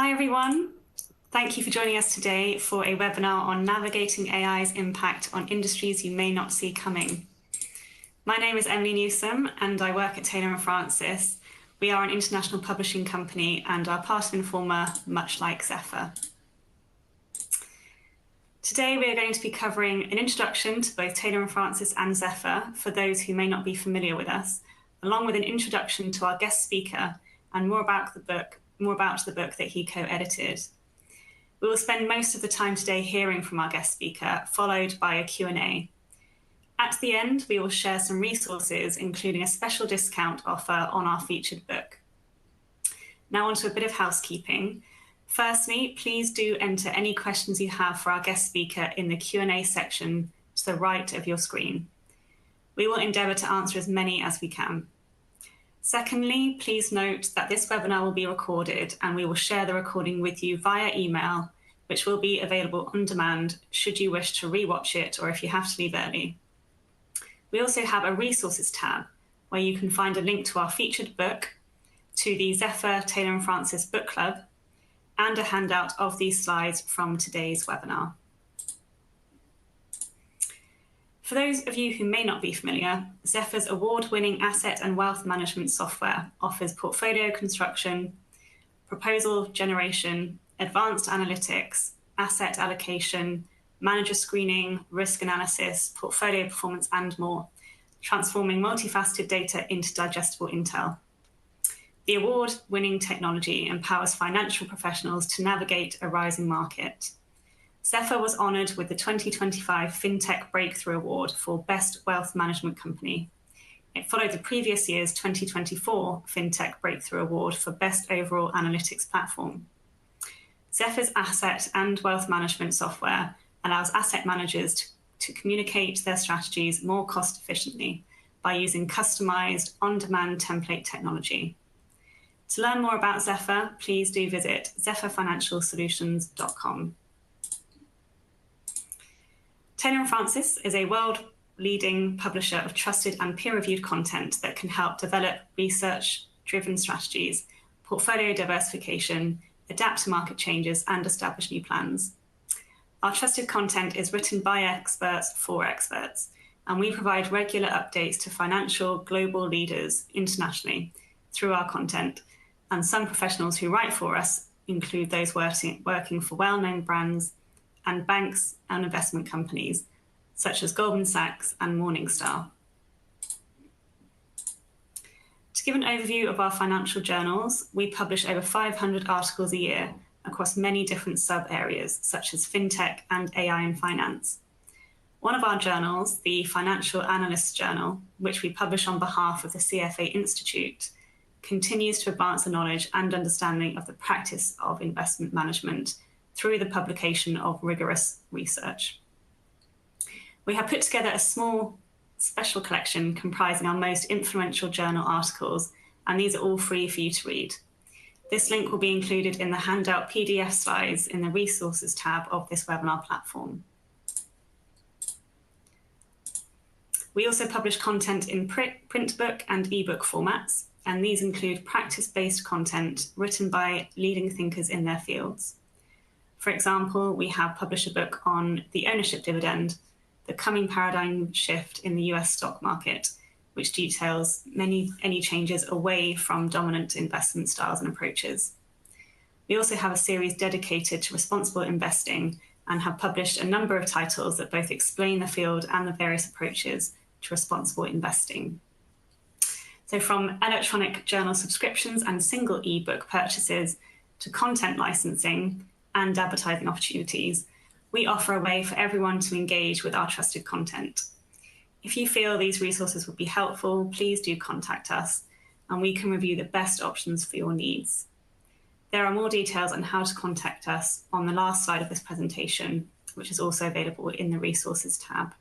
Hi everyone. Thank you for joining us today for a webinar on navigating AI's impact on industries you may not see coming. My name is Emily Newsome and I work at Taylor & Francis. We are an international publishing company and are part of Informa, much like Zephyr. Today we are going to be covering an introduction to both Taylor & Francis and Zephyr for those who may not be familiar with us, along with an introduction to our guest speaker and more about the book that he co-edited. We will spend most of the time today hearing from our guest speaker, followed by a Q&A. At the end, we will share some resources, including a special discount offer on our featured book. Now on to a bit of housekeeping. Firstly, please do enter any questions you have for our guest speaker in the Q&A section to the right of your screen. We will endeavour to answer as many as we can. Secondly, please note that this webinar will be recorded and we will share the recording with you via email, which will be available on demand should you wish to rewatch it or if you have to leave early. We also have a resources tab where you can find a link to our featured book, to the Zephyr Taylor & Francis Book Club, and a handout of these slides from today's webinar. For those of you who may not be familiar, Zephyr's award-winning asset and wealth management software offers portfolio construction, proposal generation, advanced analytics, asset allocation, manager screening, risk analysis, portfolio performance, and more, transforming multifaceted data into digestible intel. The award-winning technology empowers financial professionals to navigate a rising market. Zephyr was honoured with the 2025 FinTech Breakthrough Award for Best Wealth Management Company. It followed the previous year's 2024 FinTech Breakthrough Award for Best Overall Analytics Platform. Zephyr's asset and wealth management software allows asset managers to communicate their strategies more cost efficiently by using customised, on-demand template technology. To learn more about Zephyr, please do visit zephyrfinancialsolutions.com. Taylor & Francis is a world-leading publisher of trusted and peer-reviewed content that can help develop research-driven strategies, portfolio diversification, adapt to market changes, and establish new plans. Our trusted content is written by experts for experts, and we provide regular updates to financial global leaders internationally through our content. And some professionals who write for us include those working for well-known brands and banks and investment companies, such as Goldman Sachs and Morningstar. To give an overview of our financial journals, we publish over 500 articles a year across many different sub-areas, such as fintech and AI and finance. One of our journals, the Financial Analyst Journal, which we publish on behalf of the CFA Institute, continues to advance the knowledge and understanding of the practice of investment management through the publication of rigorous research. We have put together a small special collection comprising our most influential journal articles, and these are all free for you to read. This link will be included in the handout PDF slides in the resources tab of this webinar platform. We also publish content in print book and ebook formats, and these include practice-based content written by leading thinkers in their fields. For example, we have published a book on the ownership dividend, the coming paradigm shift in the US stock market, which details any changes away from dominant investment styles and approaches. We also have a series dedicated to responsible investing and have published a number of titles that both explain the field and the various approaches to responsible investing. So from electronic journal subscriptions and single ebook purchases to content licensing and advertising opportunities, we offer a way for everyone to engage with our trusted content. If you feel these resources would be helpful, please do contact us and we can review the best options for your needs. There are more details on how to contact us on the last slide of this presentation, which is also available in the resources tab.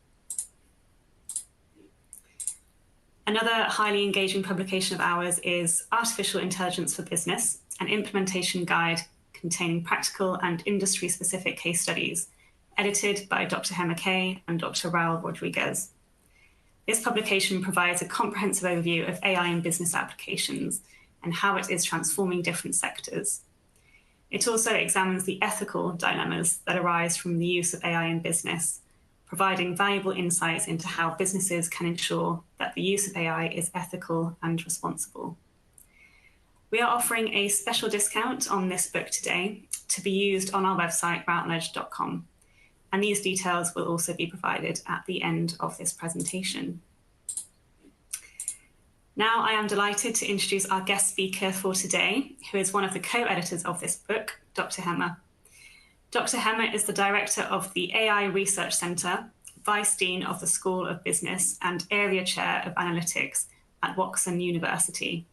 Another highly engaging publication of ours is Artificial Intelligence for Business, an implementation guide containing practical and industry-specific case studies, edited by Dr. Hemachandran and Dr. Raul Rodriguez. This publication provides a comprehensive overview of AI in business applications and how it is transforming different sectors. It also examines the ethical dilemmas that arise from the use of AI in business, providing valuable insights into how businesses can ensure that the use of AI is ethical and responsible. We are offering a special discount on this book today to be used on our website, routledge.com, and these details will also be provided at the end of this presentation. Now I am delighted to introduce our guest speaker for today, who is one of the co-editors of this book, Dr. Hema. Dr. Hema is the director of the AI Research Centre, Vice Dean of the School of Business and Area Chair of Analytics at Washington University.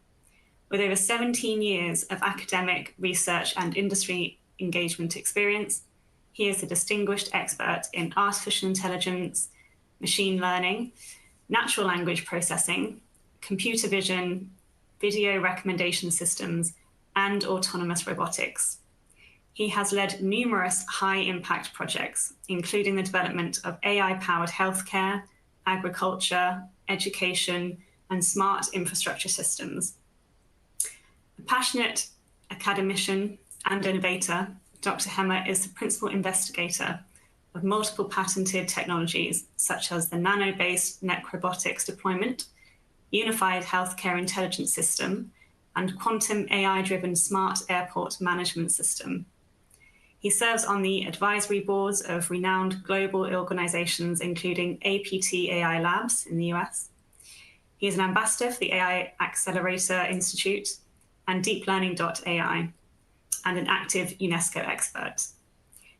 With over 17 years of academic, research and industry engagement experience, he is a distinguished expert in artificial intelligence, machine learning, natural language processing, computer vision, video recommendation systems, and autonomous robotics. He has led numerous high-impact projects, including the development of AI-powered healthcare, agriculture, education, and smart infrastructure systems. A passionate academician and innovator, Dr. Hema is the principal investigator of multiple patented technologies, such as the nano-based neck robotics deployment, unified healthcare intelligence system, and quantum AI-driven smart airport management system. He serves on the advisory boards of renowned global organizations, including APT AI Labs in the US. He is an ambassador for the AI Accelerator Institute and DeepLearning.ai, and an active UNESCO expert.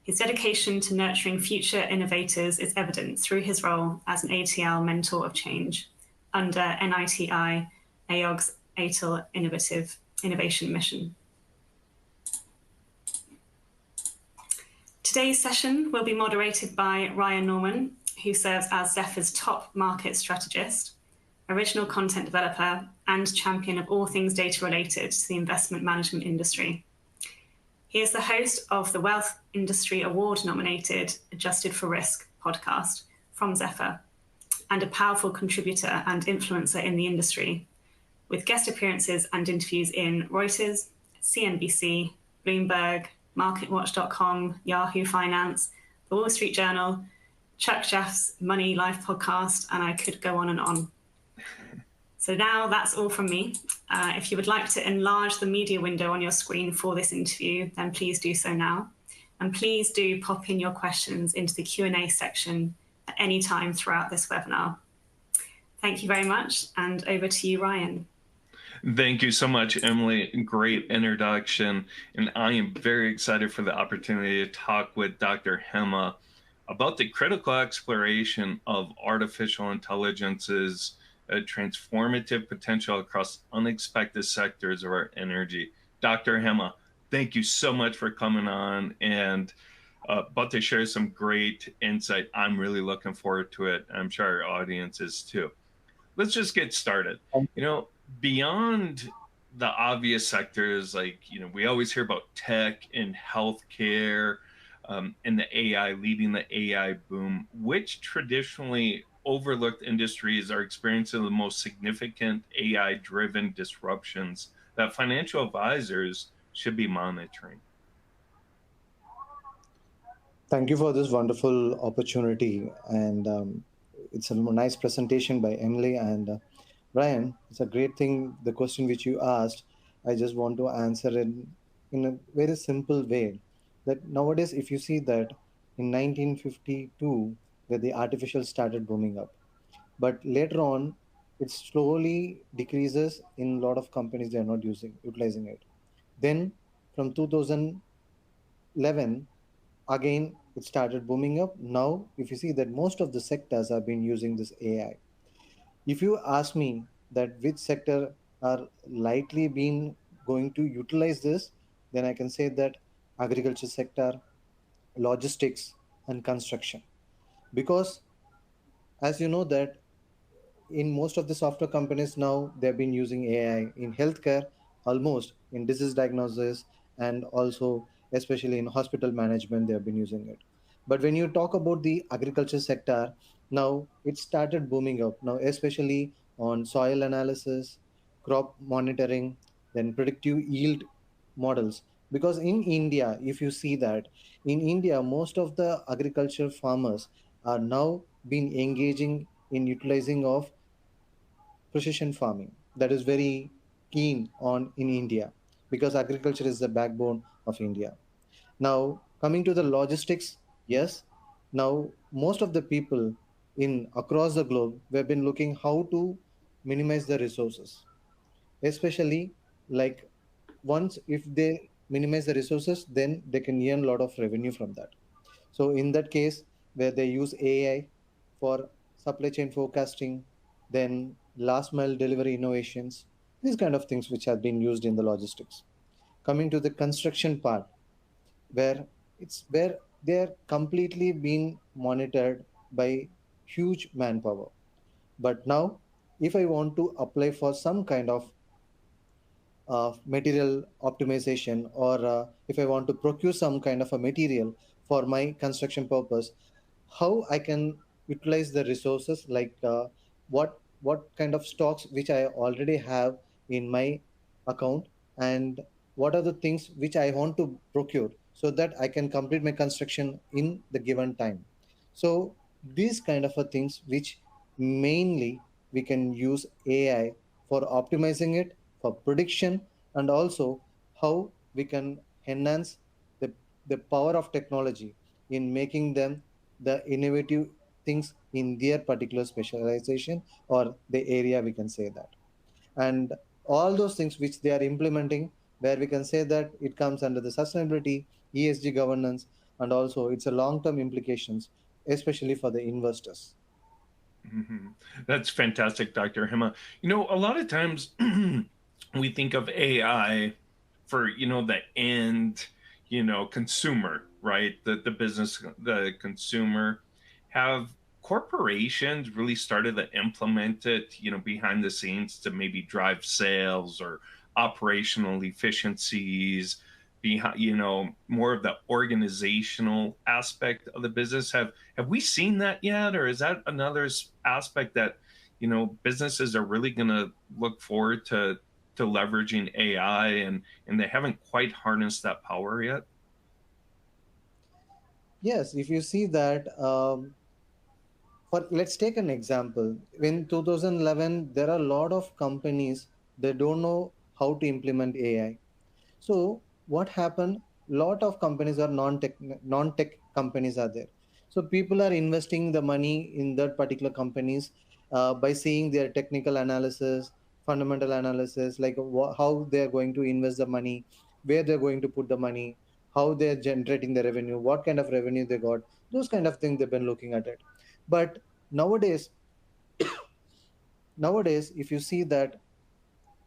His dedication to nurturing future innovators is evident through his role as an ATL Mentor of Change under NITI AOG's ATL Innovation Mission. Today's session will be moderated by Ryan Norman, who serves as Zephyr's top market strategist, original content developer, and champion of all things data related to the investment management industry. He is the host of the Wealth Industry Award-nominated Adjusted for Risk podcast from Zephyr, and a powerful contributor and influencer in the industry, with guest appearances and interviews in Reuters, CNBC, Bloomberg, MarketWatch.com, Yahoo Finance, The Wall Street Journal, Chuck Jeff's Money Life podcast, and I could go on and on. So now that's all from me. If you would like to enlarge the media window on your screen for this interview, then please do so now. And please do pop in your questions into the Q&A section at any time throughout this webinar. Thank you very much, and over to you, Ryan. Thank you so much, Emily. Great introduction. And I am very excited for the opportunity to talk with Dr. Hema about the critical exploration of artificial intelligence's transformative potential across unexpected sectors of our energy. Dr. Hema, thank you so much for coming on and about to share some great insight. I'm really looking forward to it. I'm sure our audience is too. Let's just get started. Beyond the obvious sectors, like, we always hear about tech and healthcare and the AI, leading the AI boom. Which traditionally overlooked industries are experiencing the most significant AI-driven disruptions that financial advisors should be monitoring? Thank you for this wonderful opportunity. And it's a nice presentation by Emily and Ryan. It's a great thing, the question which you asked. I just want to answer it in a very simple way. That nowadays, if you see that in 1952, that the artificial started booming up. But later on, it slowly decreases in a lot of companies, they are not utilizing it. Then from 2011, again, it started booming up. Now, if you see that most of the sectors have been using this AI. If you ask me that which sector are likely being going to utilize this, then I can say that agriculture sector, logistics, and construction. Because as you know that in most of the software companies now, they've been using AI in healthcare, almost in disease diagnosis, and also especially in hospital management, they have been using it. But when you talk about the agriculture sector, now it started booming up now, especially on soil analysis, crop monitoring, then predictive yield models. Because in India, if you see that in India, most of the agriculture farmers are now been engaging in utilizing of precision farming. That is very keen on in India, because agriculture is the backbone of India. Now, coming to the logistics, yes, now most of the people in across the globe, we have been looking how to minimize the resources, especially like once if they minimize the resources, then they can earn a lot of revenue from that. So in that case, where they use AI for supply chain forecasting, then last mile delivery innovations, these kind of things which have been used in the logistics. Coming to the construction part, where it's where they're completely being monitored by huge manpower. But now, if I want to apply for some kind of material optimization, or if I want to procure some kind of a material for my construction purpose, how I can utilize the resources, like what kind of stocks which I already have in my account, and what are the things which I want to procure so that I can complete my construction in the given time. So these kind of a things which mainly we can use AI for optimizing it, for prediction, and also how we can enhance the, the power of technology in making them the innovative things in their particular specialization or the area, we can say that. And all those things which they are implementing, where we can say that it comes under the sustainability, ESG governance, and also it's a long term implications, especially for the investors. Mhm. That's fantastic, Dr. Hema. A lot of times we think of AI for, the end, consumer, right? The business, the consumer. Have corporations really started to implement it, behind the scenes to maybe drive sales or operational efficiencies behind, more of the organizational aspect of the business? Have we seen that yet, or is that another aspect that businesses are really going to look forward to leveraging AI, and they haven't quite harnessed that power yet? Yes, if you see that, for let's take an example. In 2011, there are a lot of companies, they don't know how to implement AI. So what happened? Lot of companies are non-tech companies are there. So people are investing the money in that particular companies by seeing their technical analysis, fundamental analysis, like how they are going to invest the money, where they're going to put the money, how they're generating the revenue, what kind of revenue they got. Those kind of things they've been looking at it. But nowadays, if you see that,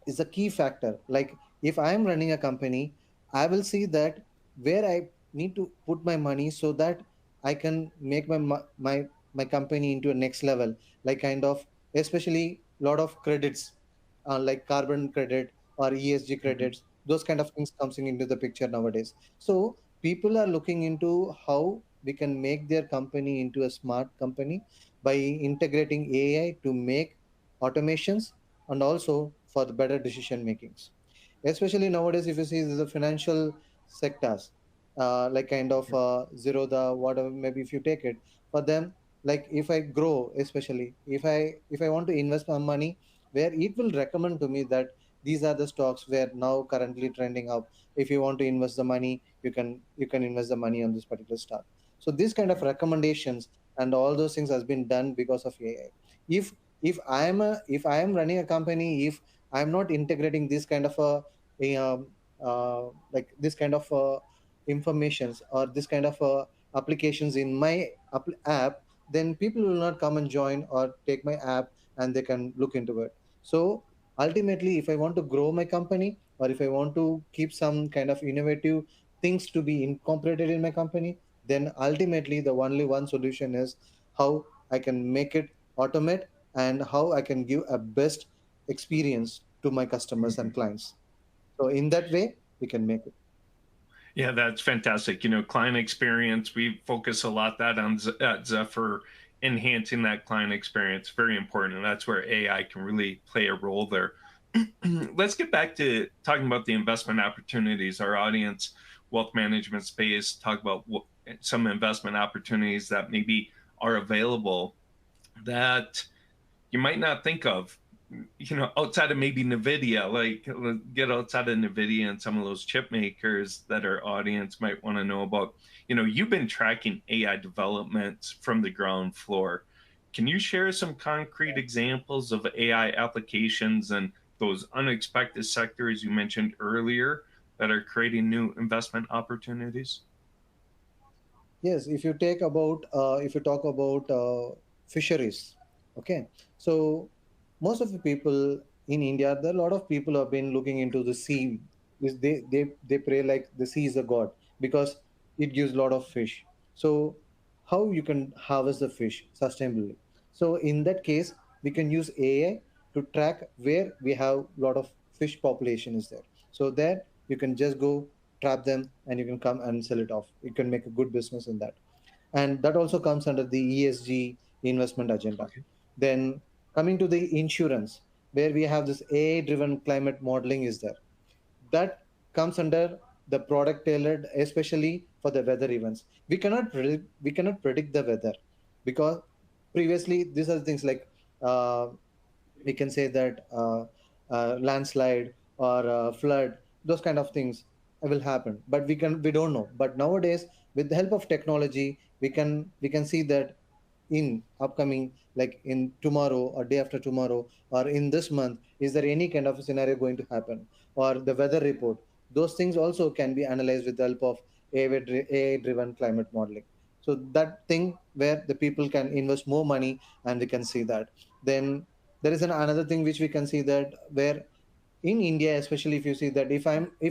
is a key factor. Like if I am running a company, I will see that where I need to put my money so that I can make my company into a next level. Like kind of, especially lot of credits, like carbon credit or ESG Mhm. credits. Those kind of things comes into the picture nowadays. So people are looking into how we can make their company into a smart company by integrating AI to make automations, and also for the better decision makings. Especially nowadays, if you see the financial sectors, like kind of zero the whatever, maybe if you take it for them, like if I grow, especially if I want to invest my money, where it will recommend to me that these are the stocks where now currently trending up. If you want to invest the money, you can invest the money on this particular stock. So this kind of recommendations and all those things has been done because of AI. if if I am running a company, if I'm not integrating this kind of a like this kind of informations or this kind of applications in my app, then people will not come and join or take my app and they can look into it. So ultimately, if I want to grow my company, or if I want to keep some kind of innovative things to be incorporated in my company, then ultimately the only one solution is how I can make it automate, and how I can give a best experience to my customers and clients. So in that way, we can make it. Yeah, that's fantastic. Client experience, we focus a lot that on at Zephyr, enhancing that client experience, very important. And that's where AI can really play a role there. let's get back to talking about the investment opportunities. Our audience, wealth management space, talk about some investment opportunities that maybe are available that you might not think of, outside of maybe NVIDIA. Like, get outside of NVIDIA and some of those chip makers that our audience might want to know about. You've been tracking AI developments from the ground floor. Can you share some concrete examples of AI applications and those unexpected sectors you mentioned earlier that are creating new investment opportunities? Yes, if you talk about fisheries, okay. So most of the people in India, there are a lot of people have been looking into the sea. They pray like the sea is a god because it gives a lot of fish. So how you can harvest the fish sustainably? So in that case, we can use AI to track where we have a lot of fish population is there. So that you can just go trap them and you can come and sell it off. You can make a good business in that. And that also comes under the ESG investment agenda. Okay. Then coming to the insurance, where we have this AI driven climate modeling is there. That comes under the product tailored, especially for the weather events. We cannot predict the weather because previously these are things like uh, we can say that landslide or flood, those kind of things will happen, but we don't know. But nowadays, with the help of technology, we can see that in upcoming, like in tomorrow or day after tomorrow or in this month, is there any kind of a scenario going to happen, or the weather report. Those things also can be analyzed with the help of AI driven climate modeling. So that thing where the people can invest more money, and we can see that. Then there is another thing which we can see that where in India, especially if you see that if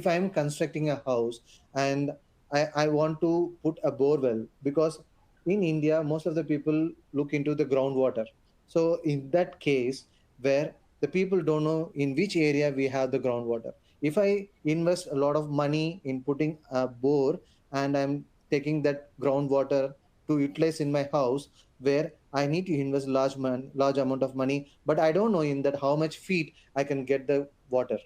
I'm constructing a house and I want to put a bore well, because in India most of the people look into the groundwater. So in that case, where the people don't know in which area we have the groundwater, if I invest a lot of money in putting a bore and I'm taking that groundwater to utilize in my house, where I need to invest large amount of money, but I don't know in that how much feet I can get the water.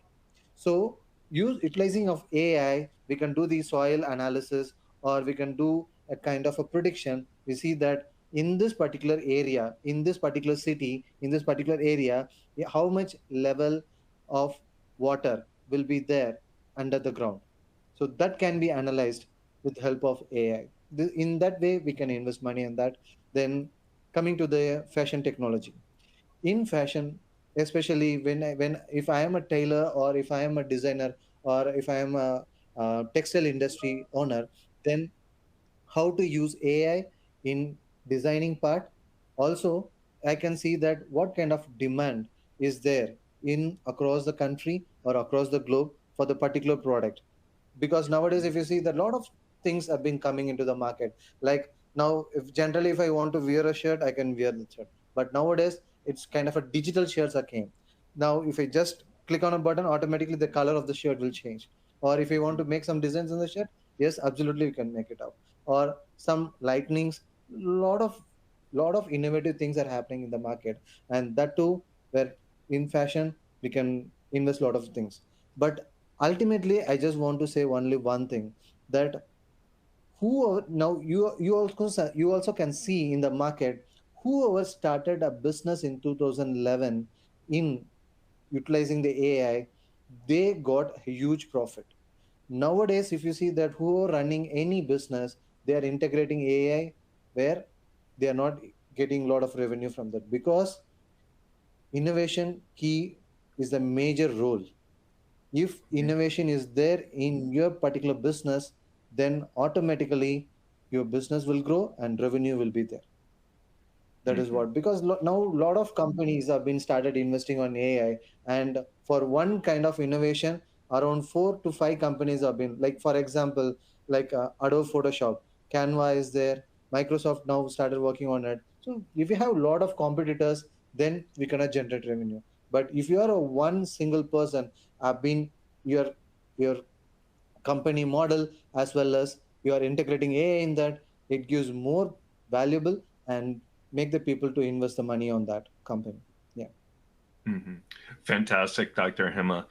So utilizing of AI, we can do the soil analysis, or we can do a kind of a prediction. We see that in this particular area, in this particular city, in this particular area, how much level of water will be there under the ground. So that can be analyzed with help of AI. In that way, we can invest money in that. Then coming to the fashion technology, in fashion, especially when if I am a tailor, or if I am a designer, or if I am a textile industry owner, then how to use AI in designing part. Also, I can see that what kind of demand is there in across the country or across the globe for the particular product. Because nowadays if you see that a lot of things have been coming into the market, like now if I want to wear a shirt, I can wear the shirt. But nowadays it's kind of a digital shirts are came. Now if I just click on a button, automatically the color of the shirt will change. Or if you want to make some designs in the shirt, yes, absolutely you can make it out. Or some lightnings, lot of innovative things are happening in the market. And that too, where in fashion we can invest a lot of things. But ultimately I just want to say only one thing, that whoever now you also can see in the market, whoever started a business in 2011 in utilizing the AI, they got a huge profit. Nowadays if you see that who are running any business, they are integrating AI, where they are not getting a lot of revenue from that, because innovation key is the major role. If innovation is there in your particular business, then automatically your business will grow and revenue will be there. That is Mhm. what, because now a lot of companies have been started investing on AI. And for one kind of innovation, around 4 to 5 companies have been, like for example, like Adobe Photoshop, Canva is there, Microsoft now started working on it. So if you have a lot of competitors, then we cannot generate revenue. But if you are a one single person, have been your company model, as well as you are integrating AI in that, it gives more valuable and make the people to invest the money on that company. Yeah. Hmm. Fantastic, Dr. Hema.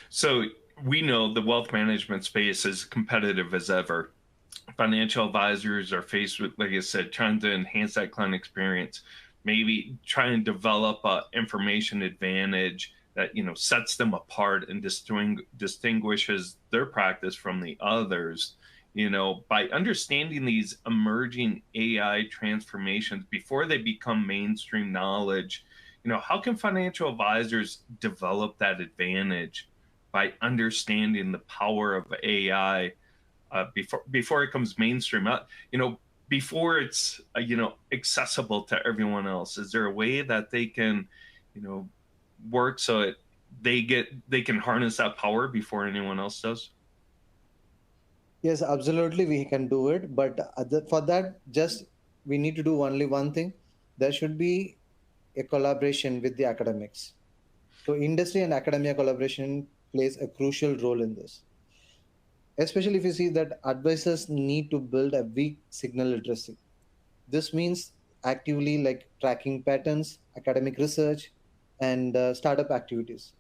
So we know the wealth management space is competitive as ever. Financial advisors are faced with, like I said, trying to enhance that client experience, maybe try and develop a information advantage that sets them apart and distinguishes their practice from the others. By understanding these emerging AI transformations before they become mainstream knowledge, how can financial advisors develop that advantage by understanding the power of AI before it comes mainstream? Before it's accessible to everyone else. Is there a way that they can, you know, work so they can harness that power before anyone else does? Yes, absolutely, we can do it. But for that, just we need to do only one thing. There should be a collaboration with the academics. So, industry and academia collaboration plays a crucial role in this, especially if you see that advisors need to build a weak signal literacy. This means actively like tracking patterns, academic research, and startup activities,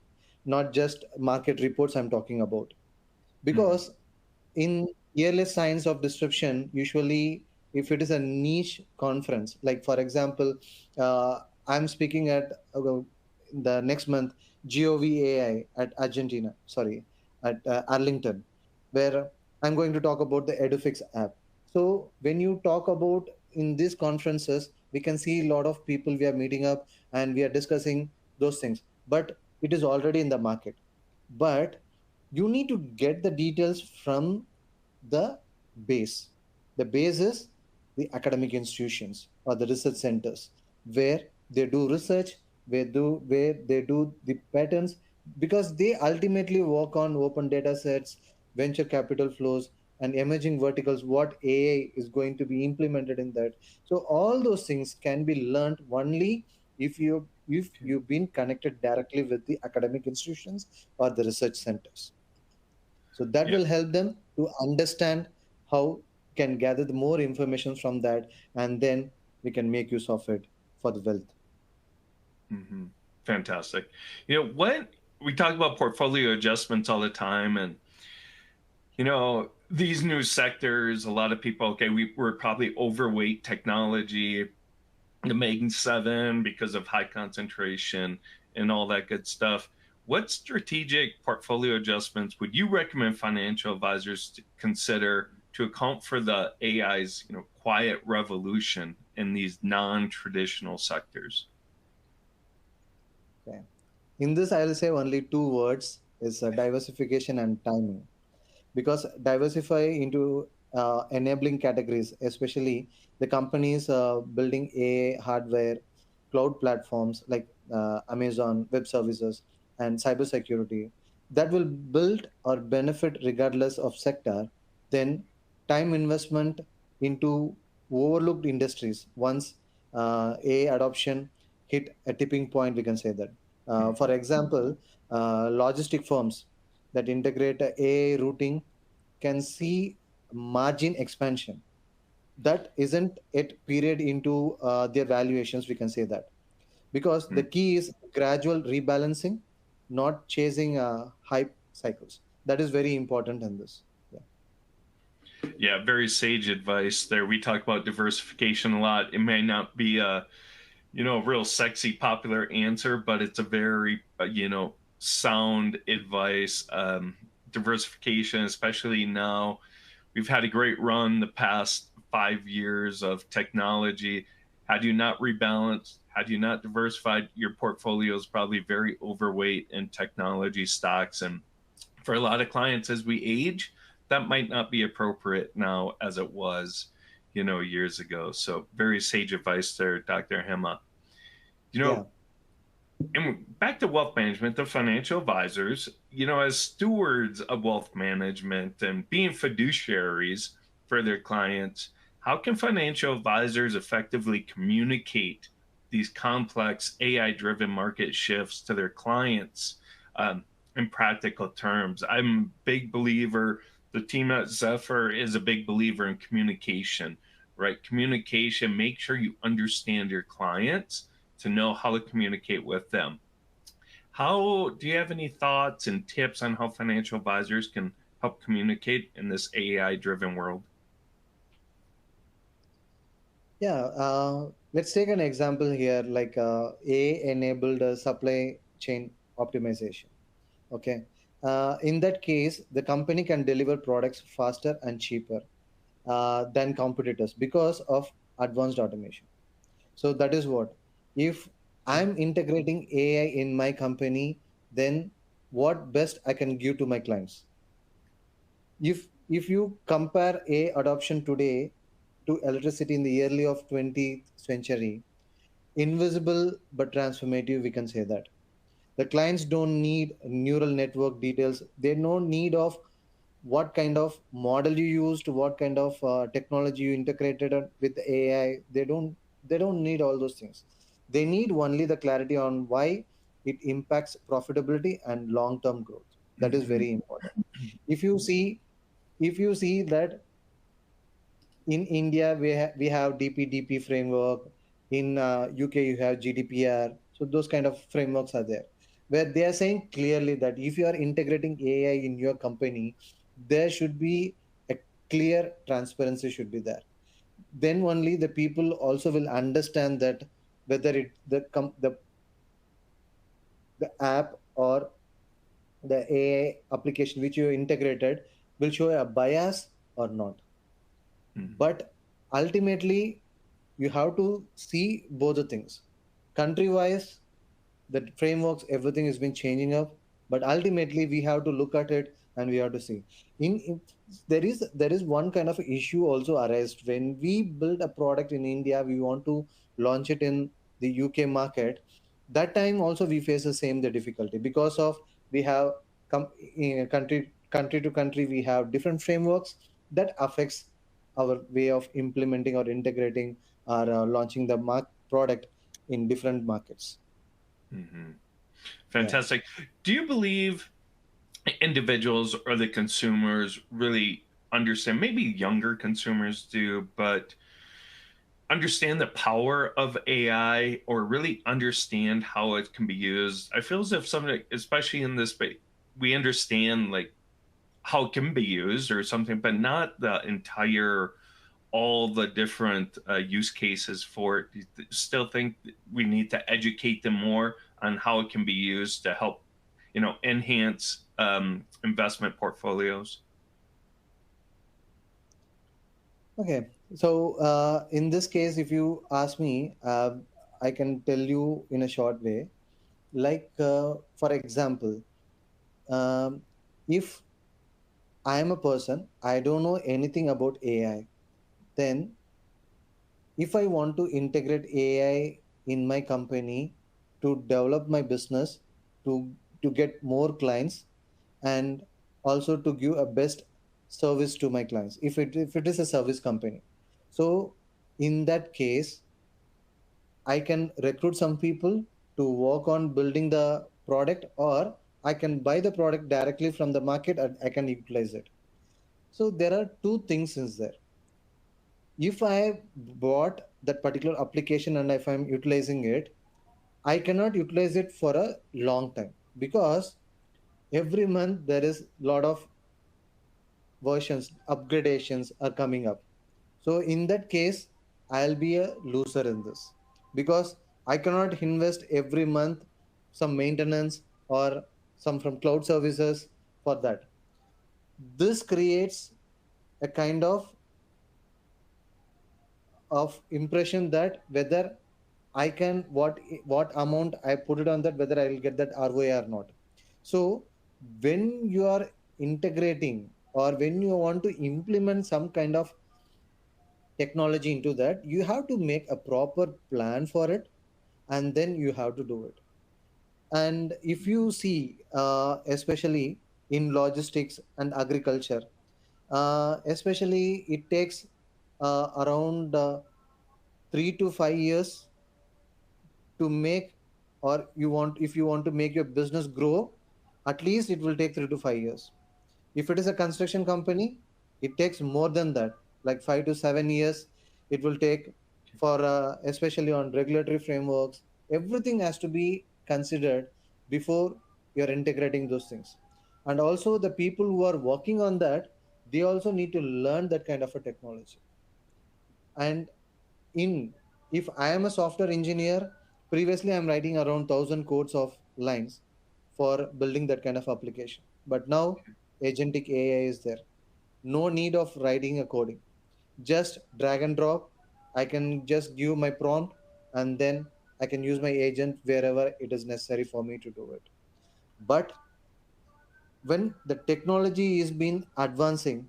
not just market reports I'm talking about. Hmm. Because in yearly signs of disruption, usually if it is a niche conference, like for example, I'm speaking at the next month GOVAI at Argentina, sorry, at Arlington, where I'm going to talk about the Edufix app. So when you talk about in these conferences, we can see a lot of people we are meeting up and we are discussing those things, but it is already in the market. But you need to get the details from the base. The base is the academic institutions or the research centers where they do research, where they do the patterns, because they ultimately work on open data sets, venture capital flows, and emerging verticals, what AI is going to be implemented in that. So all those things can be learned only if you've been connected directly with the academic institutions or the research centers. So that Yeah. will help them to understand how can gather the more information from that, and then we can make use of it for the wealth. Hmm. Fantastic. What we talk about portfolio adjustments all the time, and these new sectors, a lot of people, okay, we're probably overweight technology, the Megan 7 because of high concentration and all that good stuff. What strategic portfolio adjustments would you recommend financial advisors to consider to account for the AI's quiet revolution in these non-traditional sectors? Okay. In this, I will say only two words is diversification and timing. Because diversify into enabling categories, especially the companies building AI hardware, cloud platforms like Amazon Web Services and cybersecurity that will build or benefit regardless of sector. Then time investment into overlooked industries once AI adoption hit a tipping point, we can say that. For example, logistic firms that integrate AI routing can see margin expansion that isn't yet period into their valuations, we can say that, because the Mhm. key is gradual rebalancing, not chasing hype cycles. That is very important in this. Yeah. Yeah, very sage advice there. We talk about diversification a lot. It may not be a real sexy popular answer, but it's a very sound advice. Diversification, especially now, we've had a great run the past 5 years of technology. Had you not rebalanced, had you not diversified, your portfolio is probably very overweight in technology stocks. And for a lot of clients, as we age, that might not be appropriate now as it was years ago. So very sage advice there, Dr. Hema. you Yeah. know and back to wealth management, the financial advisors, as stewards of wealth management and being fiduciaries for their clients, how can financial advisors effectively communicate these complex AI driven market shifts to their clients in practical terms? I'm a big believer, the team at Zephyr is a big believer in communication, right? Communication, make sure you understand your clients to know how to communicate with them. How do you have any thoughts and tips on how financial advisors can help communicate in this AI driven world? Yeah, let's take an example here, like A enabled supply chain optimization. Okay. In that case, the company can deliver products faster and cheaper than competitors because of advanced automation. So that is what. If I'm integrating AI in my company, then what best I can give to my clients? If you compare A adoption today to electricity in the early of 20th century, invisible but transformative, we can say that the clients don't need neural network details. They don't need of what kind of model you used, what kind of technology you integrated with AI. They don't need all those things. They need only the clarity on why it impacts profitability and long term growth. That is Mhm. very important. If you see if you see that in India we have DPDP framework. In UK you have GDPR. So those kind of frameworks are there, where they are saying clearly that if you are integrating AI in your company, there should be a clear transparency should be there. Then only the people also will understand that whether the app or the AI application which you integrated will show a bias or not. Mhm. But ultimately you have to see both the things. Country wise, the frameworks, everything has been changing up, but ultimately we have to look at it and we have to see. In there is one kind of issue also arised when we build a product in India. We want to launch it in the UK market. That time also we face the same the difficulty because of we have in country to country we have different frameworks that affects our way of implementing or integrating or launching the product in different markets. Mhm. Yeah. Fantastic. Do you believe individuals or the consumers really understand? Maybe younger consumers do, but understand the power of AI or really understand how it can be used. I feel as if something, especially in this space, we understand like how it can be used or something, but not the entire, all the different use cases for it. Do you still think that we need to educate them more on how it can be used to help, enhance investment portfolios? Okay. So in this case, if you ask me, I can tell you in a short way. Like for example, um, if I am a person, I don't know anything about AI, then if I want to integrate AI in my company to develop my business, to to get more clients, and also to give a best service to my clients, if it is a service company, so in that case I can recruit some people to work on building the product, or I can buy the product directly from the market and I can utilize it. So there are two things in there. If I bought that particular application and if I'm utilizing it, I cannot utilize it for a long time because every month there is a lot of versions, upgradations are coming up. So in that case, I'll be a loser in this because I cannot invest every month some maintenance or some from cloud services for that. This creates a kind of impression that whether I can what amount I put it on that, whether I will get that ROI or not. So when you are integrating or when you want to implement some kind of technology into that, you have to make a proper plan for it and then you have to do it. And if you see especially in logistics and agriculture, especially it takes around 3 to 5 years to make, or you want if you want to make your business grow, at least it will take 3 to 5 years. If it is a construction company, it takes more than that, like 5 to 7 years. It will take for especially on regulatory frameworks. Everything has to be considered. before you're integrating those things. And also the people who are working on that, they also need to learn that kind of a technology. And in if I am a software engineer, previously I'm writing around 1,000 codes of lines for building that kind of application. But now agentic AI is there, no need of writing a coding, just drag and drop. I can just give my prompt, and then I can use my agent wherever it is necessary for me to do it. But when the technology is been advancing,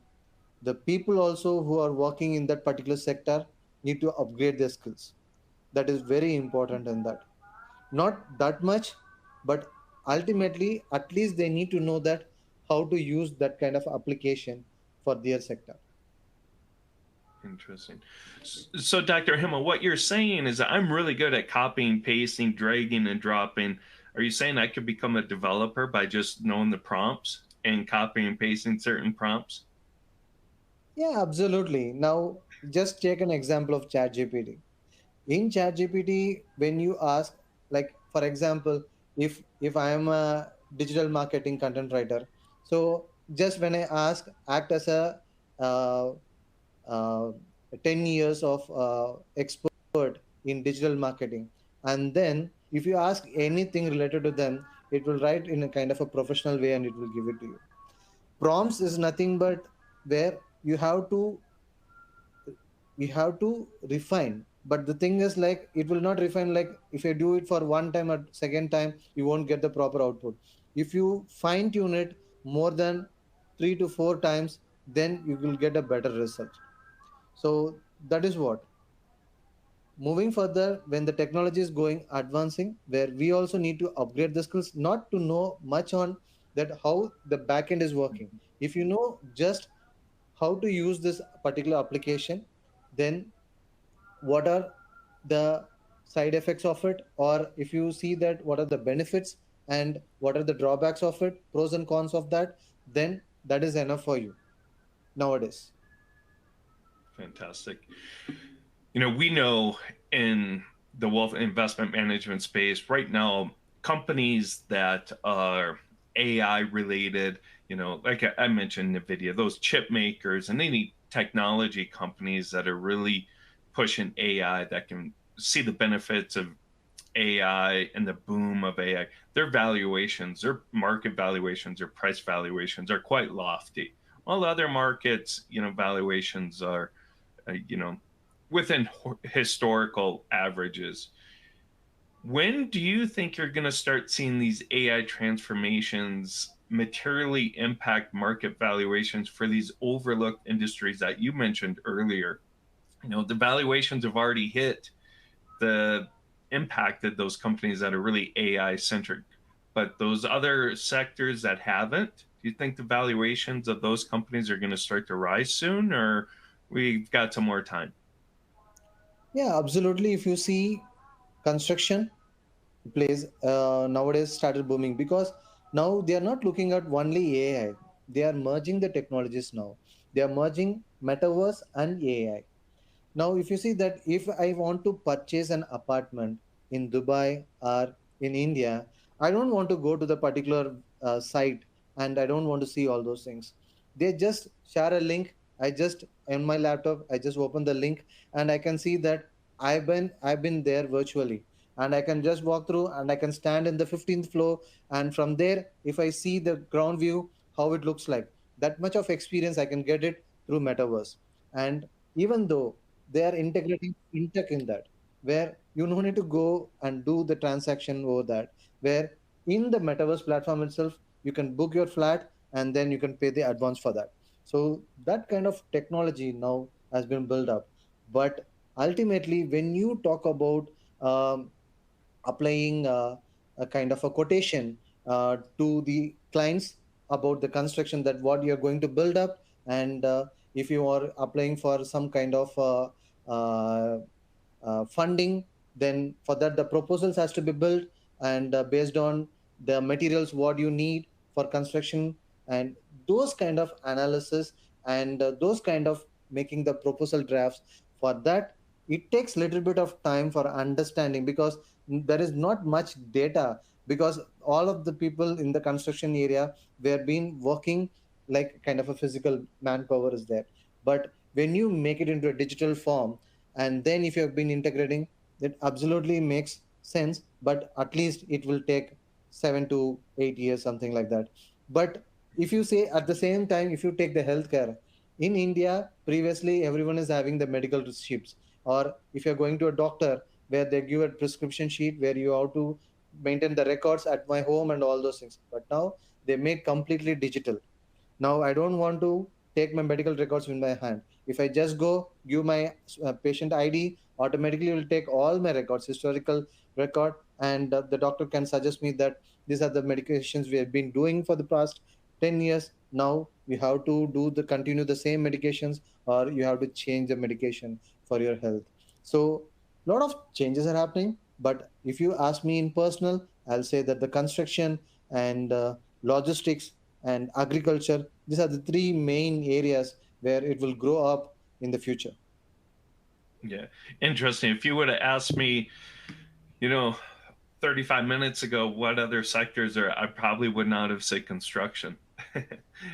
the people also who are working in that particular sector need to upgrade their skills. That is very important in that. Not that much, but ultimately at least they need to know that how to use that kind of application for their sector. Interesting. So, Dr. Himmel, what you're saying is that I'm really good at copying, pasting, dragging, and dropping. Are you saying I could become a developer by just knowing the prompts and copying and pasting certain prompts? Yeah, absolutely. Now just take an example of ChatGPT. In ChatGPT, when you ask, like for example, if I am a digital marketing content writer, so just when I ask, act as a uh, uh, 10 years of expert in digital marketing, and then if you ask anything related to them, it will write in a kind of a professional way and it will give it to you. Prompts is nothing but where you have to refine. But the thing is, like, it will not refine. Like if you do it for one time or second time, you won't get the proper output. If you fine tune it more than 3 to 4 times, then you will get a better result. So that is what, moving further, when the technology is going advancing, where we also need to upgrade the skills, not to know much on that how the backend is working. If you know just how to use this particular application, then what are the side effects of it, or if you see that what are the benefits and what are the drawbacks of it, pros and cons of that, then that is enough for you nowadays. Fantastic. We know in the wealth investment management space right now, companies that are AI related, like I mentioned, NVIDIA, those chip makers, and any technology companies that are really pushing AI that can see the benefits of AI and the boom of AI, their valuations, their market valuations, their price valuations are quite lofty. While other markets, valuations are, within historical averages. When do you think you're going to start seeing these AI transformations materially impact market valuations for these overlooked industries that you mentioned earlier? The valuations have already hit the impacted those companies that are really AI centric. But those other sectors that haven't, do you think the valuations of those companies are going to start to rise soon, or we've got some more time? Yeah, absolutely. If you see construction plays nowadays started booming, because now they are not looking at only AI, they are merging the technologies. Now they are merging metaverse and AI. Now if you see that if I want to purchase an apartment in Dubai or in India, I don't want to go to the particular site, and I don't want to see all those things. They just share a link. I just, in my laptop, I just open the link, and I can see that I've been there virtually, and I can just walk through, and I can stand in the 15th floor, and from there if I see the ground view how it looks like, that much of experience I can get it through metaverse. And even though they are integrating fintech in that, where you don't need to go and do the transaction over that, where in the metaverse platform itself you can book your flat and then you can pay the advance for that. So that kind of technology now has been built up. But ultimately when you talk about applying a kind of a quotation to the clients about the construction, that what you're going to build up, and if you are applying for some kind of uh, funding, then for that the proposals has to be built, and based on the materials what you need for construction, and those kind of analysis, and those kind of making the proposal drafts. For that it takes little bit of time for understanding, because there is not much data because all of the people in the construction area were been working like kind of a physical manpower is there. But when you make it into a digital form, and then if you have been integrating, that absolutely makes sense, but at least it will take 7 to 8 years, something like that. But if you say at the same time, if you take the healthcare in India, previously everyone is having the medical receipts, or if you're going to a doctor where they give a prescription sheet where you have to maintain the records at my home and all those things. But now they make completely digital. Now I don't want to take my medical records in my hand. If I just go give my patient ID, automatically it will take all my records, historical record, and the doctor can suggest me that these are the medications we have been doing for the past 10 years. Now you have to do the continue the same medications, or you have to change the medication for your health. So a lot of changes are happening. But if you ask me in personal, I'll say that the construction and logistics and agriculture, these are the three main areas where it will grow up in the future. Yeah, interesting. If you would have asked me, you know, 35 minutes ago, what other sectors are, I probably would not have said construction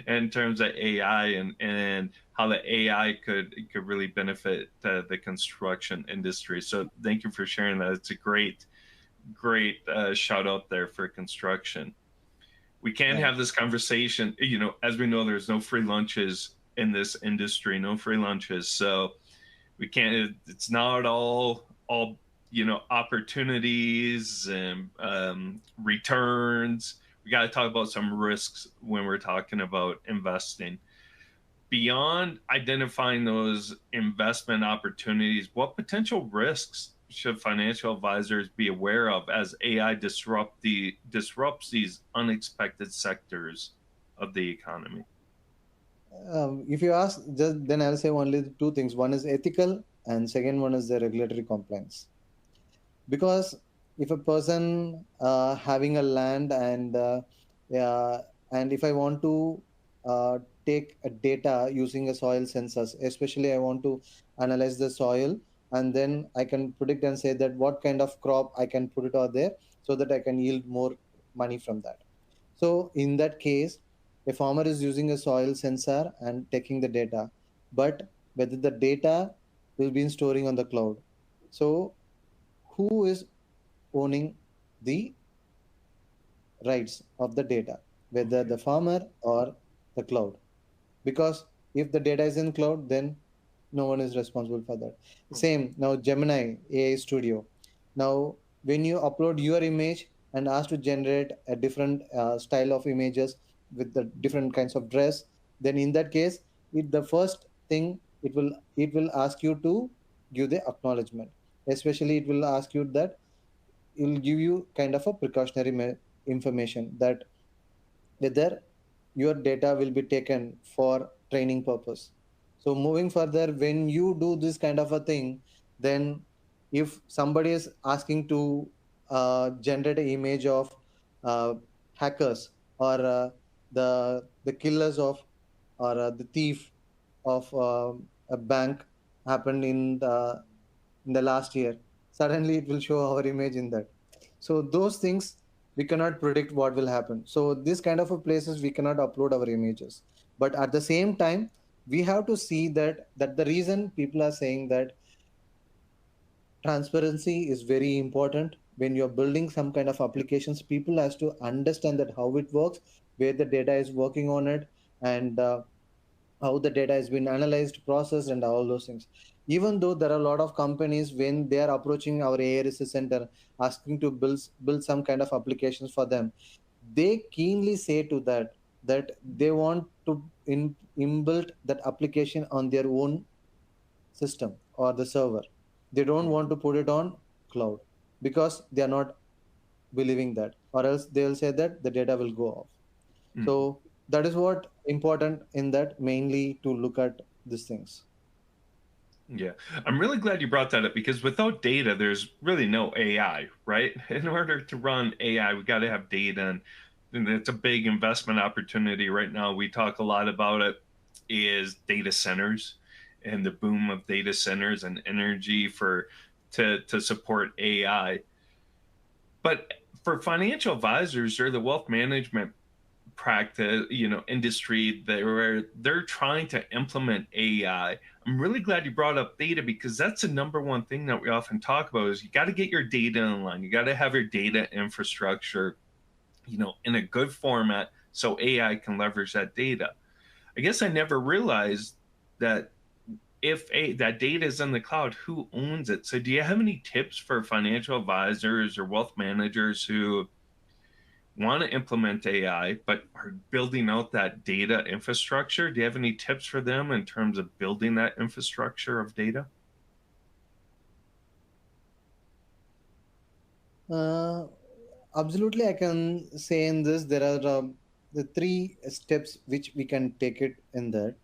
in terms of AI and how the AI could really benefit the construction industry. So thank you for sharing that. It's a great shout out there for construction. We can't Right. have this conversation, as we know, there's no free lunches in this industry, no free lunches. So we can't, it's not all opportunities and returns. We got to talk about some risks when we're talking about investing. Beyond identifying those investment opportunities, what potential risks should financial advisors be aware of as AI disrupts these unexpected sectors of the economy? If you ask, just then I'll say only two things. One is ethical, and second one is the regulatory compliance. Because if a person having a land uh, and if I want to take a data using a soil sensors, especially I want to analyze the soil, and then I can predict and say that what kind of crop I can put it out there so that I can yield more money from that. So in that case, a farmer is using a soil sensor and taking the data, but whether the data will be storing on the cloud. So who is owning the rights of the data, whether Okay. the farmer or the cloud? Because if the data is in cloud, then no one is responsible for that. Okay. Same now, Gemini AI Studio. Now, when you upload your image and ask to generate a different style of images with the different kinds of dress, then in that case, the first thing it will ask you to give the acknowledgement. Especially, it will ask you that it will give you kind of a precautionary information that whether your data will be taken for training purpose. So moving further, when you do this kind of a thing, then if somebody is asking to generate an image of uh, hackers, or the killers of, or the thief of a bank happened in the last year, suddenly it will show our image in that. So those things we cannot predict what will happen. So this kind of a places we cannot upload our images. But at the same time, we have to see that the reason people are saying that transparency is very important when you're building some kind of applications. People has to understand that how it works, where the data is working on it, and how the data has been analyzed, processed, and all those things. Even though there are a lot of companies, when they are approaching our AI research center asking to build some kind of applications for them, they keenly say to that they want to inbuilt that application on their own system or the server. They don't want to put it on cloud because they are not believing that, or else they'll say that the data will go off. Mhm. So that is what important in that, mainly to look at these things. Yeah, I'm really glad you brought that up because without data, there's really no AI, right? In order to run AI, we got to have data, and it's a big investment opportunity right now. We talk a lot about it, is data centers and the boom of data centers and energy to support AI. But for financial advisors or the wealth management practice, industry, where they're trying to implement AI. I'm really glad you brought up data, because that's the number one thing that we often talk about is you got to get your data in line. You got to have your data infrastructure, in a good format so AI can leverage that data. I guess I never realized that if that data is in the cloud, who owns it? So do you have any tips for financial advisors or wealth managers who want to implement AI, but are building out that data infrastructure? Do you have any tips for them in terms of building that infrastructure of data? Uh, Absolutely, I can say in this there are the three steps which we can take it in that.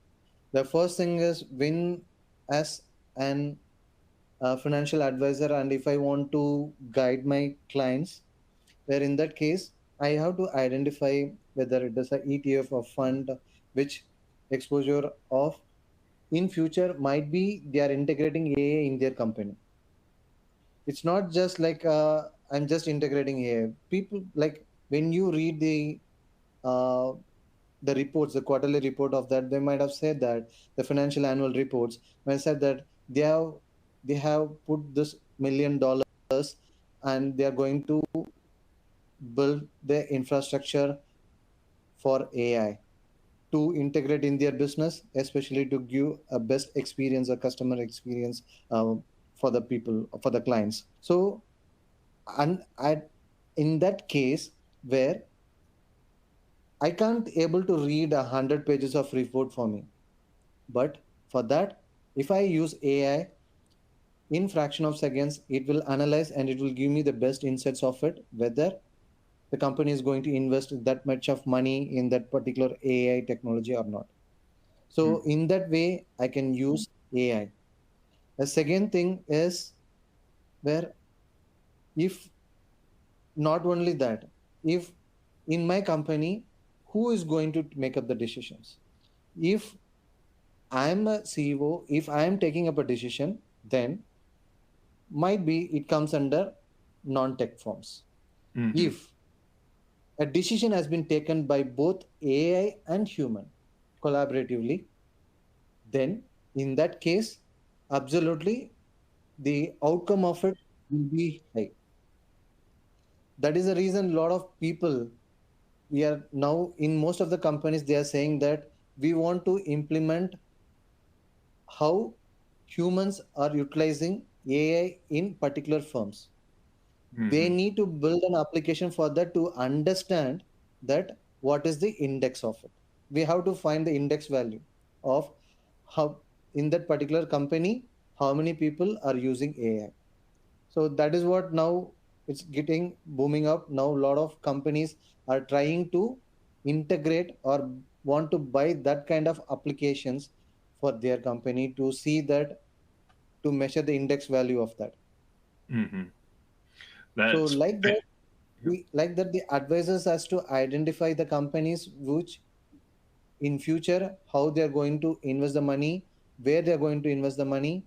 The first thing is when as an financial advisor, and if I want to guide my clients, where in that case I have to identify whether it is a ETF or fund which exposure of in future might be they are integrating AI in their company. It's not just like I'm just integrating AI. People like when you read uh, the reports, the quarterly report of that, they might have said that the financial annual reports might have said that they have put this $1 million and they are going to build their infrastructure for AI to integrate in their business, especially to give a best experience, a customer experience for the people, for the clients. So, and in that case, where I can't able to read 100 pages of report for me, but for that, if I use AI in fraction of seconds, it will analyze and it will give me the best insights of it, whether the company is going to invest that much of money in that particular AI technology or not. So in that way, I can use AI. The second thing is where if not only that, if in my company, who is going to make up the decisions? If I'm a CEO, if I am taking up a decision, then might be it comes under non-tech firms. Mm-hmm. If a decision has been taken by both AI and human collaboratively, then in that case, absolutely the outcome of it will be high. That is the reason a lot of people, we are now in most of the companies, they are saying that we want to implement how humans are utilizing AI in particular firms. They Mm-hmm. need to build an application for that to understand that what is the index of it. We have to find the index value of how in that particular company how many people are using AI. So that is what now it's getting booming up. Now a lot of companies are trying to integrate or want to buy that kind of applications for their company to see that to measure the index value of that. Mm-hmm. So That's like that, yeah. like that the advisors has to identify the companies which in future how they are going to invest the money, where they are going to invest the money,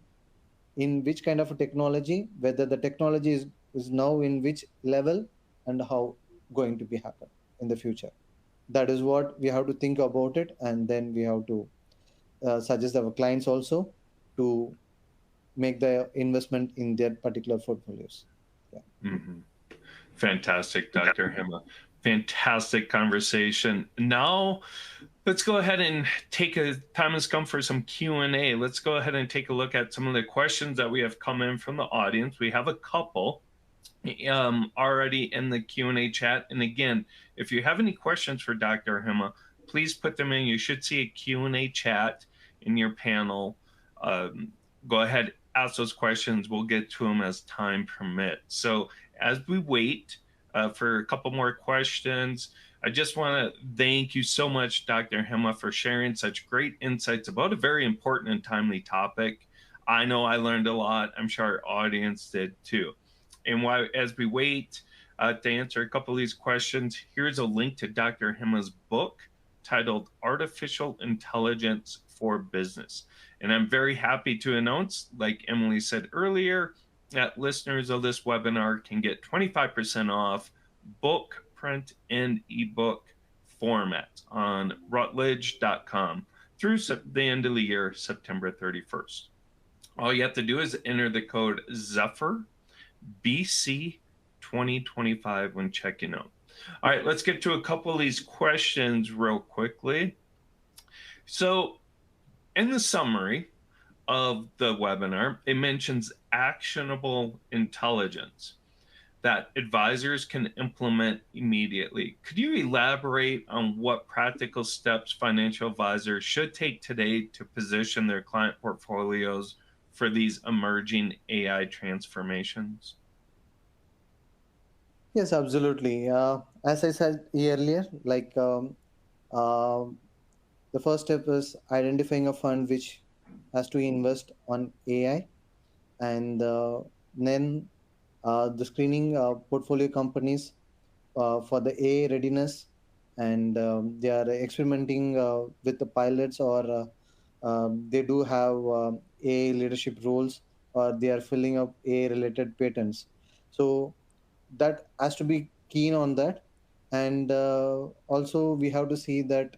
in which kind of a technology, whether the technology is now in which level, and how going to be happen in the future. That is what we have to think about it, and then we have to suggest our clients also to make the investment in their particular portfolios. Yeah. Mm-hmm. Fantastic, Dr. Hema. Fantastic conversation. Now, let's go ahead and take a time has come for some Q&A. Let's go ahead and take a look at some of the questions that we have come in from the audience. We have a couple already in the Q&A chat. And again, if you have any questions for Dr. Hema, please put them in. You should see a Q&A chat in your panel. Go ahead, ask those questions. We'll get to them as time permits. So as we wait for a couple more questions, I just want to thank you so much, Dr. Hema, for sharing such great insights about a very important and timely topic. I know I learned a lot. I'm sure our audience did too. And as we wait to answer a couple of these questions, here's a link to Dr. Hema's book titled Artificial Intelligence for Business. And I'm very happy to announce, like Emily said earlier, that listeners of this webinar can get 25% off book, print, and ebook format on routledge.com through the end of the year, September 31st. All you have to do is enter the code Zephyr BC 2025 when checking out. All right, let's get to a couple of these questions real quickly. So, in the summary of the webinar, it mentions actionable intelligence that advisors can implement immediately. Could you elaborate on what practical steps financial advisors should take today to position their client portfolios for these emerging AI transformations? Yes, absolutely. As I said earlier, uh, the first step is identifying a fund which has to invest on AI, and then the screening portfolio companies for the AI readiness, and they are experimenting with the pilots, or they do have AI leadership roles, or they are filling up AI related patents. So that has to be keen on that. And also we have to see that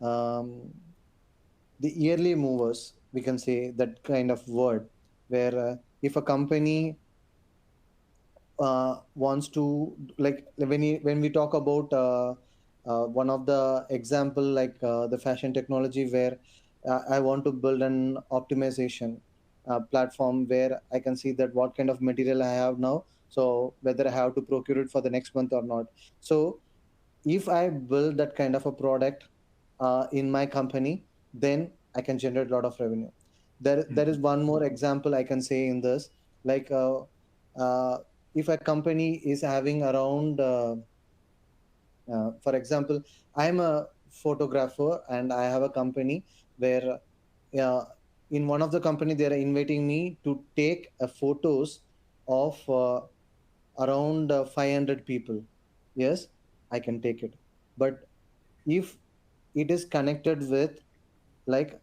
um, the early movers, we can say that kind of word, where if a company wants to, like when we talk about one of the example, like the fashion technology, where I want to build an optimization platform where I can see that what kind of material I have now, so whether I have to procure it for the next month or not. So if I build that kind of a product in my company, then I can generate a lot of revenue. There is one more example I can say in this, like uh, if a company is having around for example, I'm a photographer and I have a company where uh, in one of the company they are inviting me to take photos of around 500 people. Yes, I can take it, but if it is connected with, like,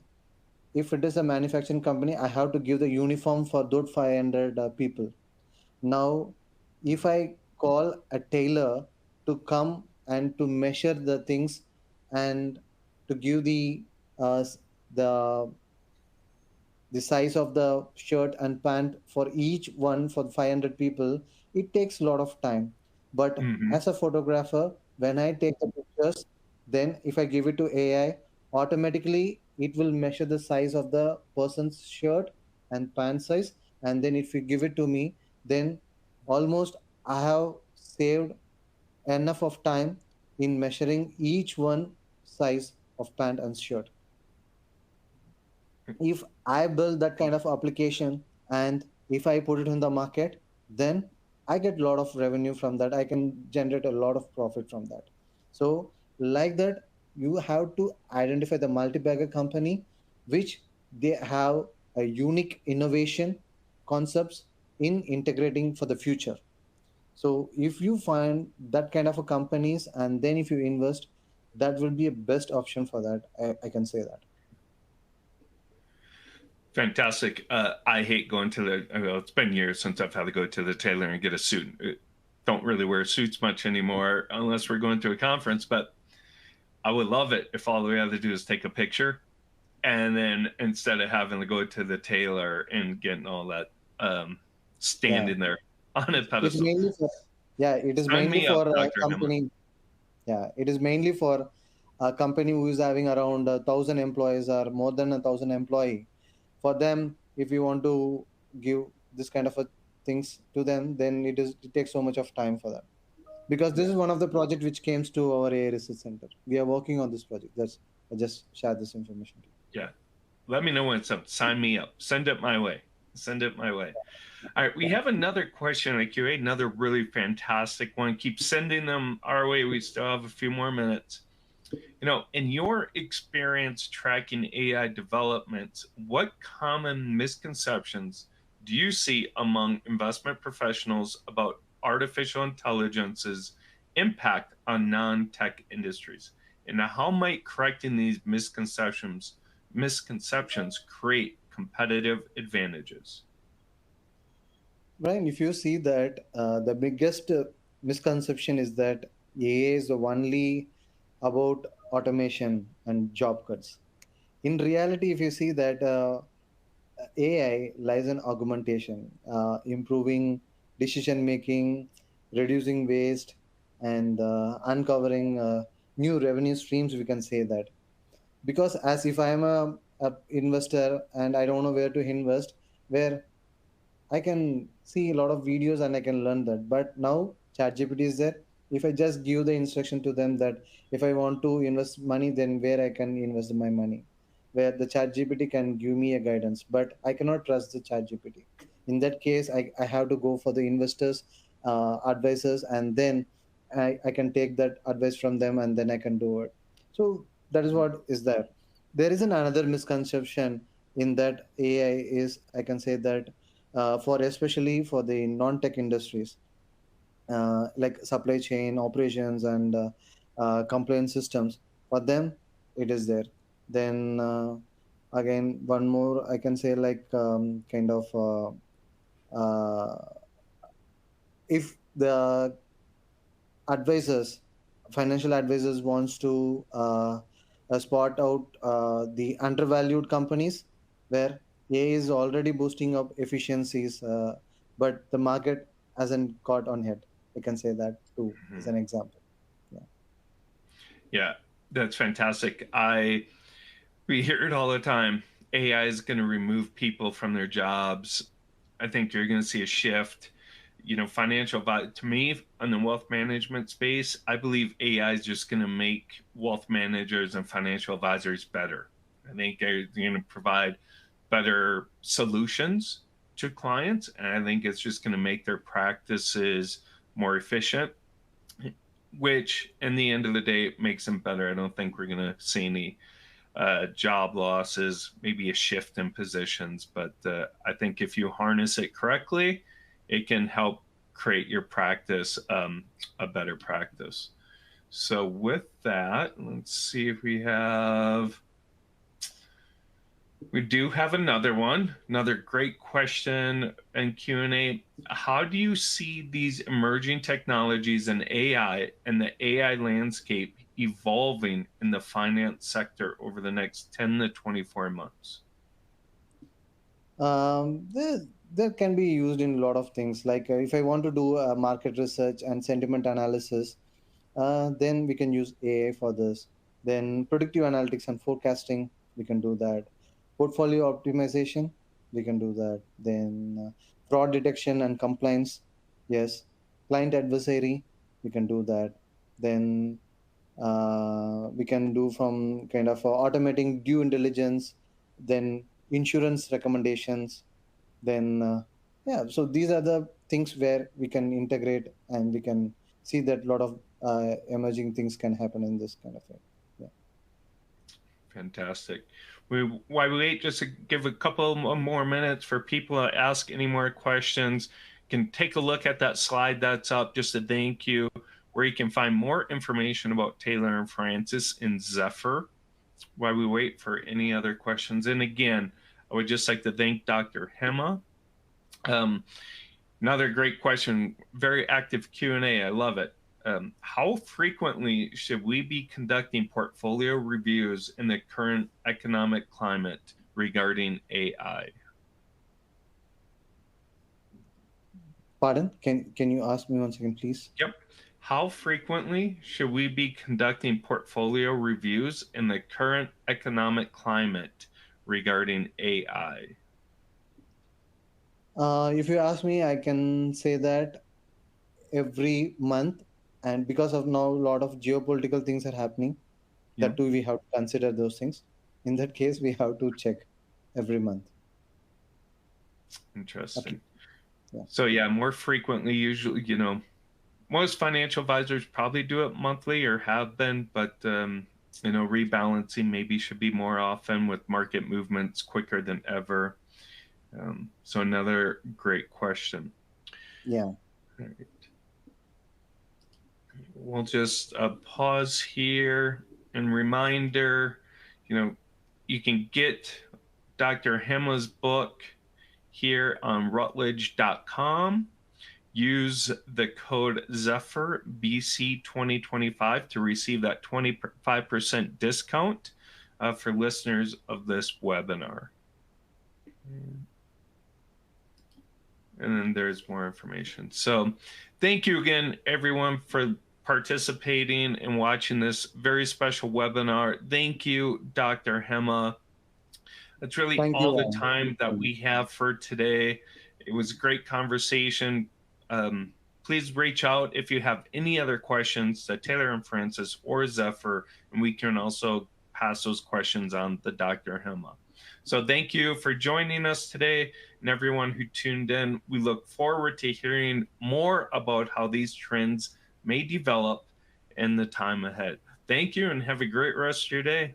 if it is a manufacturing company, I have to give the uniform for those 500 people. Now if I call a tailor to come and to measure the things, and to give uh, the the size of the shirt and pant for each one for 500 people, it takes a lot of time. But Mm-hmm. as a photographer, when I take the pictures, then if I give it to AI, automatically it will measure the size of the person's shirt and pant size. And then if you give it to me, then almost I have saved enough of time in measuring each one size of pant and shirt. If I build that kind of application and if I put it in the market, then I get a lot of revenue from that. I can generate a lot of profit from that. So, like that, you have to identify the multi-bagger company which they have a unique innovation concepts in integrating for the future. So, if you find that kind of a companies and then if you invest, that will be a best option for that. I can say that. Fantastic. I hate going to the, well, it's been years since I've had to go to the tailor and get a suit. Don't really wear suits much anymore unless we're going to a conference, but I would love it if all we have to do is take a picture, and then instead of having to go to the tailor and getting all that Yeah. standing there on a It's pedestal. mainly for, yeah, it is Sign mainly me up, for a Dr. Hema. company. Yeah, it is mainly for a company who is having around 1,000 employees or more than 1,000 employee. For them, if you want to give this kind of a things to them, then it takes so much of time for them. Because this is one of the project which came to our AI research center. We are working on this project. That's I just share this information to you. Yeah. Let me know when it's up. Sign me up. Send it my way. Send it my way. All right, we Yeah. have another question in the QA, another really fantastic one. Keep sending them our way. We still have a few more minutes. In your experience tracking AI developments, what common misconceptions do you see among investment professionals about artificial intelligence's impact on non-tech industries? And how might correcting these misconceptions create competitive advantages? Brian, if you see that the biggest misconception is that AI is only about automation and job cuts. In reality, if you see that AI lies in augmentation, improving decision making, reducing waste, and uncovering new revenue streams. We can say that because as if I am a investor and I don't know where to invest, where I can see a lot of videos and I can learn that. But now ChatGPT is there. If I just give the instruction to them that if I want to invest money, then where I can invest my money, where the ChatGPT can give me a guidance, but I cannot trust the ChatGPT. In that case, I have to go for the investors, advisors, and then I can take that advice from them and then I can do it. So that is what is there. There is another misconception in that AI is, I can say that for especially for the non-tech industries like supply chain operations and compliance systems. For them, it is there. Then again, one more I can say like kind of if the advisors, financial advisors wants to spot out the undervalued companies where AI is already boosting up efficiencies, but the market hasn't caught on yet. I can say that too as an example. Yeah. Yeah, that's fantastic. We hear it all the time. AI is going to remove people from their jobs. I think you're going to see a shift. To me, in the wealth management space, I believe AI is just going to make wealth managers and financial advisors better. I think they're going to provide better solutions to clients, and I think it's just going to make their practices more efficient, which, in the end of the day, makes them better. I don't think we're going to see any job losses, maybe a shift in positions. But I think if you harness it correctly, it can help create your practice a better practice. So with that, let's see if we do have another great question and Q&A. How do you see these emerging technologies and AI and the AI landscape evolving in the finance sector over the next 10 to 24 months? That can be used in a lot of things. Like if I want to do market research and sentiment analysis, then we can use AI for this. Then predictive analytics and forecasting, we can do that. Portfolio optimization, we can do that. Then fraud detection and compliance, yes. Client adversary, we can do that. Then we can do from kind of automating due intelligence, then insurance recommendations, then yeah. So these are the things where we can integrate and we can see that a lot of emerging things can happen in this kind of thing. Yeah. Fantastic. While we wait, just to give a couple more minutes for people to ask any more questions, you can take a look at that slide that's up, just a thank you, where you can find more information about Taylor and Francis and Zephyr. While we wait for any other questions, and again, I would just like to thank Dr. Hema. Another great question, very active Q&A, I love it. How frequently should we be conducting portfolio reviews in the current economic climate regarding AI? Pardon? Can you ask me once again, please? Yep. How frequently should we be conducting portfolio reviews in the current economic climate regarding AI? If you ask me, I can say that every month, and because of now a lot of geopolitical things are happening, Yeah. that too we have to consider those things. In that case, we have to check every month. Interesting. Okay. Yeah. So yeah, more frequently, usually, most financial advisors probably do it monthly or have been, but rebalancing maybe should be more often with market movements quicker than ever. So another great question. Yeah. All right. We'll just pause here and reminder, you can get Dr. Hema's book here on Routledge.com. use the code Zephyr BC 2025 to receive that 25% discount for listeners of this webinar. And then there's more information. So thank you again, everyone, for participating and watching this very special webinar. Thank you, Dr. Hema. That's really all the time that we have for today. It was a great conversation. Please reach out if you have any other questions to Taylor and Francis or Zephyr, and we can also pass those questions on to Dr. Hema. So thank you for joining us today, and everyone who tuned in. We look forward to hearing more about how these trends may develop in the time ahead. Thank you, and have a great rest of your day.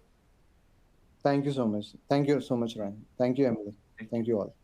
Thank you so much. Thank you so much, Ryan. Thank you, Emily. Thank you all.